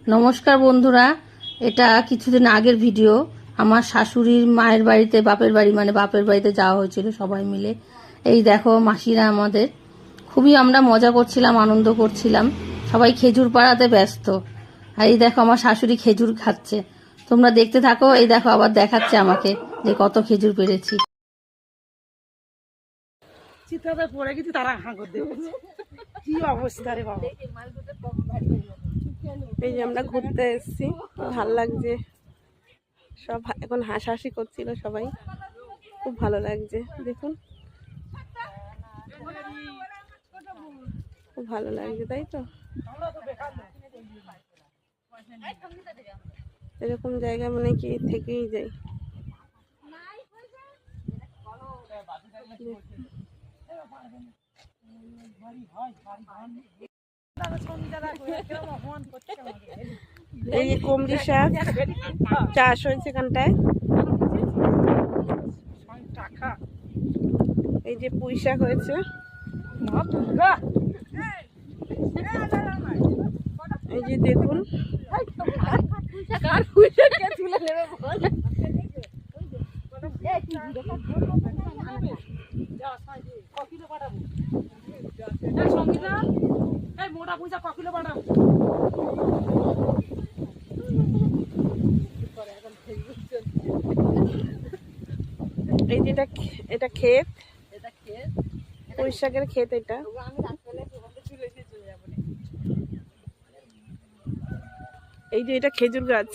নমস্কার বন্ধুরা, এটা কিছুদিন আগের ভিডিও। আমার শাশুড়ির মায়ের বাড়িতে, বাপের বাড়ি মানে বাপের বাড়িতে যাওয়া হয়েছিল সবাই মিলে। এই দেখো মাসিরা আমাদের, খুবই আমরা মজা করছিলাম, আনন্দ করছিলাম, সবাই খেজুর পাড়াতে ব্যস্ত। আর এই দেখো আমার শাশুড়ি খেজুর খাচ্ছে, তোমরা দেখতে থাকো। এই দেখো আবার দেখাচ্ছে আমাকে যে কত খেজুর পেরেছি। চিত্রাতে পড়ে গেছি, তারা হাঁ করতে কি অবস্থা রে বাবা। এই যে আমরা ঘুরতে এসেছি, ভাল লাগছে, সব এখন হাসাহাসি করছিল সবাই, খুব ভালো লাগছে। দেখুন খুব ভালো লাগছে, তাই তো? এরকম জায়গা মানে কি থেকেই যায়। এই যে কুমড়ি শাক চাষ হয়েছে এখানটায়, এই যে পুঁই শাক হয়েছে, এই যে দেখুন মোটা পয়সা ককিলো পাঠাবো। এই যে এটা ক্ষেত, পুঁই শাকের ক্ষেত এটা। এই যে এটা খেজুর গাছ,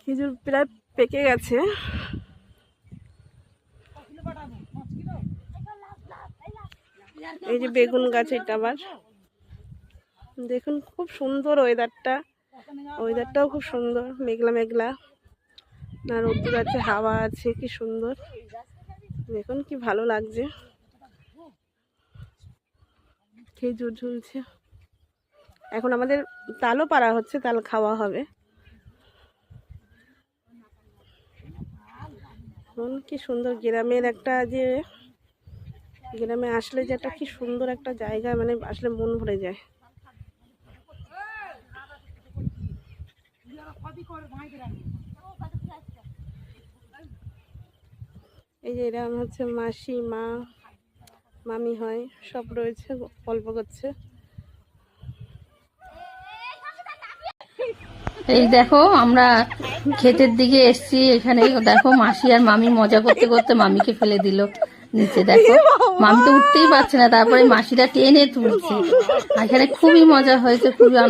খেজুর প্রায় পেকে গেছে। এই যে বেগুন গাছ, এটা আবার দেখুন খুব সুন্দর ওয়েদারটা, ওয়েদারটাও খুব সুন্দর, মেঘলা মেঘলা, না রোদ্দুর আছে, হাওয়া আছে, কি সুন্দর দেখুন, কি ভালো লাগছে। খেজুর ঝুলছে, এখন আমাদের তালও পাড়া হচ্ছে, তাল খাওয়া হবে। কি সুন্দর গ্রামের একটা, যে গ্রামে আসলে যে একটা কি সুন্দর একটা জায়গা, মানে আসলে মন ভরে যায়। এই যে এরা হচ্ছে মাসি, মা, মামি হয়, সব রয়েছে, গল্প করছে। এই দেখো আমরা ক্ষেতের দিকে এসছি, এখানে দেখো মাসি আর মামি মজা করতে করতে মামিকে ফেলে দিল নিচে। দেখো মামি তো উঠতেই পারছে না, তারপরে মাসিরা টেনে তুলছে। এখানে খুবই মজা হয়েছে, খুবই